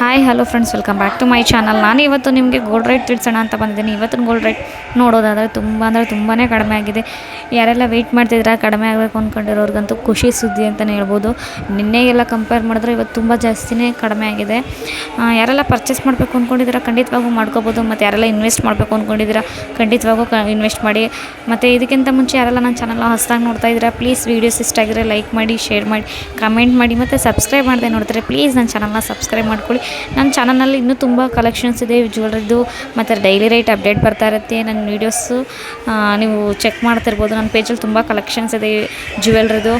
Hi hello friends, welcome back to my channel. ನಾನು ಇವತ್ತು ನಿಮಗೆ ಗೋಲ್ಡ್ ರೇಟ್ ತಿಳಿಸೋಣ ಅಂತ ಬಂದಿದ್ದೀನಿ. ಇವತ್ತಿನ ಗೋಲ್ಡ್ ರೇಟ್ ನೋಡೋದಾದರೆ ತುಂಬಾ ಕಡಿಮೆ ಆಗಿದೆ. ಯಾರೆಲ್ಲ ವೆಯ್ಟ್ ಮಾಡ್ತಿದ್ದೀರಾ ಕಡಿಮೆ ಆಗಬೇಕು ಅಂದ್ಕೊಂಡಿರೋರ್ಗಂತೂ ಖುಷಿ ಸುದ್ದಿ ಅಂತಲೇ ಹೇಳ್ಬೋದು. ನಿನ್ನೆಗೆಲ್ಲ ಕಂಪೇರ್ ಮಾಡಿದ್ರೆ ಇವತ್ತು ತುಂಬ ಜಾಸ್ತಿನೇ ಕಡಿಮೆ ಆಗಿದೆ. ಯಾರೆಲ್ಲ ಪರ್ಚೇಸ್ ಮಾಡಬೇಕು ಅಂದ್ಕೊಂಡಿದ್ದೀರಾ ಖಂಡಿತವಾಗೂ ಮಾಡ್ಕೋಬೋದು. ಮತ್ತು ಯಾರೆಲ್ಲ ಇನ್ವೆಸ್ಟ್ ಮಾಡಬೇಕು ಅಂದ್ಕೊಂಡಿದ್ದೀರಾ ಖಂಡಿತವಾಗೂ ಇನ್ವೆಸ್ಟ್ ಮಾಡಿ. ಮತ್ತು ಇದಕ್ಕಿಂತ ಮುಂಚೆ ಯಾರೆಲ್ಲ ನನ್ನ ಚಾನಲ್ನ ಹೊಸದಾಗಿ ನೋಡ್ತಾ ಇದ್ದೀರಾ ಪ್ಲೀಸ್ ವೀಡಿಯೋಸ್ ಇಷ್ಟ ಆಗಿದ್ರೆ ಲೈಕ್ ಮಾಡಿ, ಶೇರ್ ಮಾಡಿ, ಕಮೆಂಟ್ ಮಾಡಿ, ಮತ್ತು ಸಬ್ಸ್ಕ್ರೈಬ್ ಮಾಡದೆ ನೋಡ್ತಾರೆ ಪ್ಲೀಸ್ ನನ್ನ ಚಾನಲ್ನ ಸಬ್ಸ್ಕ್ರೈಬ್ ಮಾಡ್ಕೊಳ್ಳಿ. ನನ್ನ ಚಾನಲ್ನಲ್ಲಿ ಇನ್ನೂ ತುಂಬ ಕಲೆಕ್ಷನ್ಸ್ ಇದೆ ಜ್ಯುವೆಲ್ರಿದು, ಮತ್ತು ಡೈಲಿ ರೇಟ್ ಅಪ್ಡೇಟ್ ಬರ್ತಾ ಇರುತ್ತೆ. ನನ್ನ ವೀಡಿಯೋಸು ನೀವು ಚೆಕ್ ಮಾಡ್ತಿರ್ಬೋದು. ನನ್ನ ಪೇಜಲ್ಲಿ ತುಂಬ ಕಲೆಕ್ಷನ್ಸ್ ಇದೆ ಜ್ಯುವೆಲ್ರಿದು,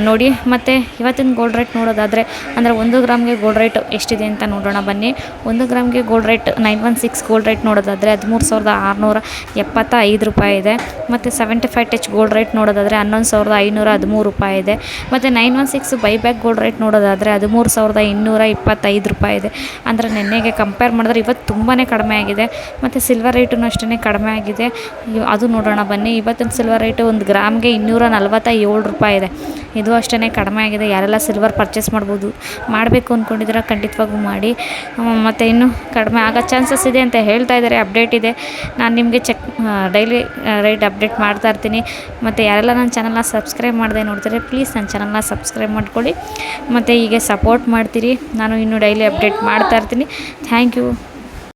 ನೋಡಿ. ಮತ್ತು ಇವತ್ತಿನ ಗೋಲ್ಡ್ ರೇಟ್ ನೋಡೋದಾದರೆ ಅಂದರೆ 1 ಗ್ರಾಮ್ಗೆ ಗೋಲ್ಡ್ ರೇಟ್ ಎಷ್ಟಿದೆ ಅಂತ ನೋಡೋಣ ಬನ್ನಿ. 1 ಗ್ರಾಮ್ಗೆ ಗೋಲ್ಡ್ ರೇಟ್ 916 ಗೋಲ್ಡ್ ರೇಟ್ ನೋಡೋದಾದರೆ 13,675 ರೂಪಾಯಿ ಇದೆ. ಮತ್ತು 75 ಟಚ್ ಗೋಲ್ಡ್ ರೇಟ್ ನೋಡೋದಾದರೆ 11,513 ರೂಪಾಯಿ ಇದೆ. ಮತ್ತು 916 ಬೈಬ್ಯಾಕ್ ಗೋಲ್ಡ್ ರೇಟ್ ನೋಡೋದಾದರೆ 13,225 ರೂಪಾಯಿ ಇದೆ. ಅಂದರೆ ನಿನ್ನೆಗೆ ಕಂಪೇರ್ ಮಾಡಿದ್ರೆ ಇವತ್ತು ತುಂಬಾ ಕಡಿಮೆ ಆಗಿದೆ. ಮತ್ತು ಸಿಲ್ವರ್ ರೇಟೂ ಅಷ್ಟೇ ಕಡಿಮೆ ಆಗಿದೆ, ಅದು ನೋಡೋಣ ಬನ್ನಿ. ಇವತ್ತಿನ ಸಿಲ್ವರ್ ರೇಟು 1 ಗ್ರಾಮ್ಗೆ 247 ರೂಪಾಯಿ ಇದೆ. ಇದು ಅಷ್ಟೇ ಕಡಿಮೆ ಆಗಿದೆ. ಯಾರೆಲ್ಲ ಸಿಲ್ವರ್ ಪರ್ಚೇಸ್ ಮಾಡಬೇಕು ಅಂದ್ಕೊಂಡಿದ್ದೀರಾ ಖಂಡಿತವಾಗೂ ಮಾಡಿ. ಮತ್ತು ಇನ್ನೂ ಕಡಿಮೆ ಆಗೋ ಚಾನ್ಸಸ್ ಇದೆ ಅಂತ ಹೇಳ್ತಾ ಇದ್ದಾರೆ, ಅಪ್ಡೇಟ್ ಇದೆ. ನಾನು ನಿಮಗೆ ಡೈಲಿ ರೇಟ್ ಅಪ್ಡೇಟ್ ಮಾಡ್ತಾ ಇರ್ತೀನಿ. ಮತ್ತು ಯಾರೆಲ್ಲ ನನ್ನ ಚಾನಲ್ನ ಸಬ್ಸ್ಕ್ರೈಬ್ ಮಾಡದೆ ನೋಡ್ತಾರೆ ಪ್ಲೀಸ್ ನನ್ನ ಚಾನಲ್ನ ಸಬ್ಸ್ಕ್ರೈಬ್ ಮಾಡ್ಕೊಳ್ಳಿ. ಮತ್ತು ಹೀಗೆ ಸಪೋರ್ಟ್ ಮಾಡ್ತೀರಿ. ನಾನು ಇನ್ನೂ ಡೈಲಿ ಅಪ್ಡೇಟ್ ಮಾಡ್ತಾ ಇರ್ತೀನಿ. Thank you.